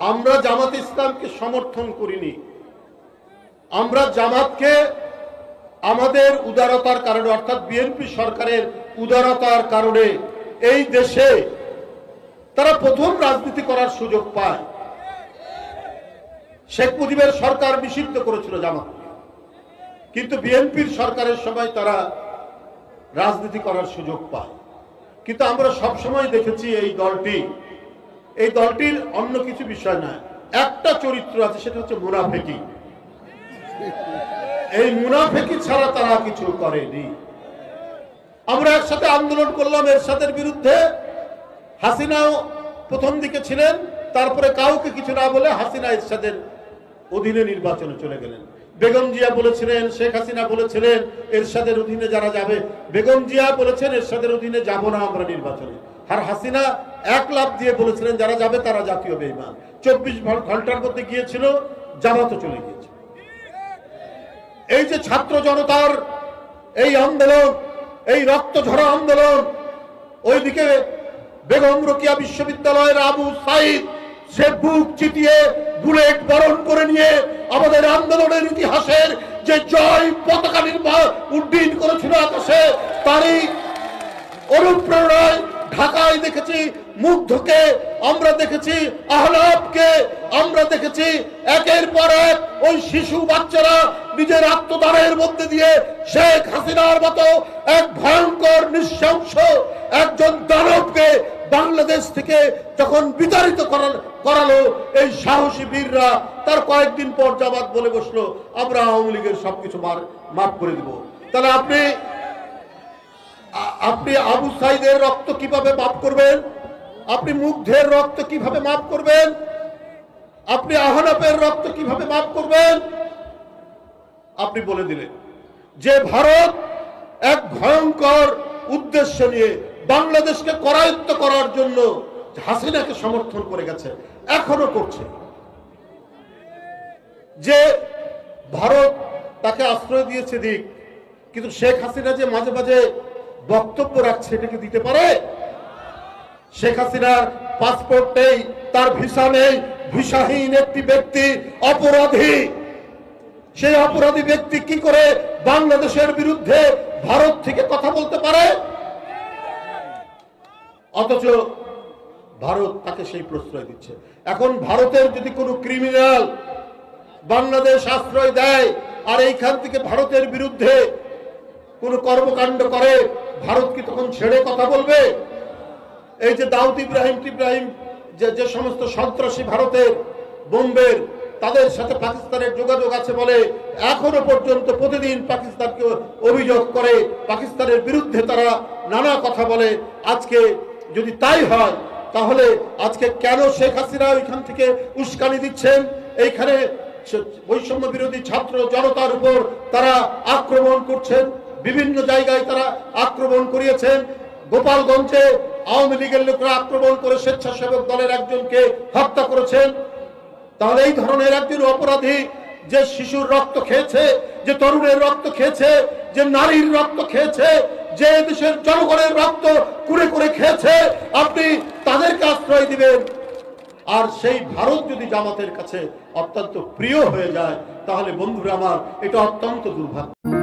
আমরা জামাত ইসলামকে সমর্থন করিনি। আমরা জামাতকে আমাদের উদারতার কারণে, অর্থাৎ বিএনপি সরকারের উদারতার কারণে এই দেশে তারা প্রথম রাজনীতি করার সুযোগ পায়। শেখ মুজিবের সরকার নিষিদ্ধ করেছিল জামাত, কিন্তু বিএনপির সরকারের সময় তারা রাজনীতি করার সুযোগ পায়। কিন্তু আমরা সবসময় দেখেছি এই দলটির অন্য কিছু বিষয় না, একটা চরিত্র আছে, সেটা হচ্ছে মুনাফেকি। এই মুনাফেকি ছাড়া তারা কিছু করেনি। আমরা একসাথে আন্দোলন করলাম এরশাদের বিরুদ্ধে। হাসিনাও প্রথম দিকে ছিলেন, তারপরে কাউকে কিছু না বলে হাসিনা এরশাদের অধীনে নির্বাচনে চলে গেলেন। বেগম জিয়া বলেছিলেন, শেখ হাসিনা বলেছিলেন এরশাদের অধীনে যারা যাবে, বেগম জিয়া বলেছেন এরশাদের অধীনে যাব না আমরা নির্বাচনে। আর হাসিনা এক লাফ দিয়ে বলেছিলেন যারা যাবে তারা জাতীয় বেঈমান। 24 ঘন্টার মধ্যে গিয়েছিল, জামাতও চলে গিয়েছে। এই যে ছাত্র জনতার এই আন্দোলন, এই রক্ত ঝরা আন্দোলন, ওইদিকে বেগম রোকেয়া বিশ্ববিদ্যালয়ের আবু সাইদ সে বুক চিতিয়ে বুলেট বরণ করে নিয়ে আমাদের আন্দোলনের ইতিহাসের যে জয় পতাকা উড্ডীন করেছিল আকাশে, তারই অনুপ্রেরণায় ঢাকায় দেখেছি মুগ্ধকে, আমরা দেখেছি আহলাবকে, আমরা দেখেছি একের পর এক ওই শিশু বাচ্চারা নিজের আত্মদানের মধ্যে দিয়ে শেখ হাসিনার মতো এক ভয়ঙ্কর নৃশংস একজন দানবকে বাংলাদেশ থেকে যখন বিতাড়িত করালো এই সাহসী বীররা, তার কয়েকদিন পর জামাত বলে বসলো আমরা আওয়ামী লীগের সবকিছু মাফ করে দিব। তাহলে আপনি আবু সাইদের রক্ত কিভাবে মাফ করবেন? আপনি মুগ্ধের রক্ত কিভাবে মাফ করবেন? আপনি আহনাফের রক্ত কিভাবে মাফ করবেন? আপনি বলে দিলেন যে ভারত এক ভয়ঙ্কর উদ্দেশ্য নিয়ে বাংলাদেশকে করায়ত্ত করার জন্য হাসিনাকে সমর্থন করে গেছে, এখনো করছে। যে ভারত তাকে আশ্রয় দিয়েছে দিক, কিন্তু শেখ হাসিনা যে মাঝে মাঝে বক্তব্য রাখছে, এটাকে দিতে পারে? শেখ হাসিনার পাসপোর্ট নেই, তার ভিসা নেই, ভিসাহীন একটি ব্যক্তি অপরাধী। সেই অপরাধী ব্যক্তি কি করে বাংলাদেশের বিরুদ্ধে ভারত থেকে কথা বলতে পারে? অথচ ভারত তাকে সেই প্রশ্রয় দিচ্ছে। এখন ভারতের যদি কোনো ক্রিমিনাল বাংলাদেশ আশ্রয় দেয় আর এইখান থেকে ভারতের বিরুদ্ধে কোন কর্মকাণ্ড করে, ভারত কি তখন ছেড়ে কথা বলবে? এই যে দাউদ ইব্রাহিম যে সমস্ত সন্ত্রাসী ভারতের বোম্বের, তাদের সাথে পাকিস্তানের যোগাযোগ আছে বলে এখনো পর্যন্ত প্রতিদিন পাকিস্তানকে অভিযোগ করে, পাকিস্তানের বিরুদ্ধে তারা নানা কথা বলে। আজকে যদি তাই হয় তাহলে আজকে কেন শেখ হাসিনা ওইখান থেকে উস্কানি দিচ্ছেন? এইখানে বৈষম্য বিরোধী ছাত্র জনতার উপর তারা আক্রমণ করছেন, বিভিন্ন জায়গায় তারা আক্রমণ করিয়েছেন। গোপালগঞ্জে আওয়ামী লীগের লোকরা আক্রমণ করে স্বেচ্ছাসেবক দলের একজনকে হত্যা করেছেন। তাহলে এই ধরনের একজন অপরাধী যে শিশুর রক্ত খেয়েছে, যে তরুণের রক্ত খেয়েছে, যে নারীর রক্ত খেয়েছে, যে দেশের জনগণের রক্ত কুড়ে করে খেয়েছে, আপনি তাদেরকে আশ্রয় দিবেন? আর সেই ভারত যদি জামাতের কাছে অত্যন্ত প্রিয় হয়ে যায়, তাহলে বন্ধুরা আমার, এটা অত্যন্ত দুর্ভাগ্য।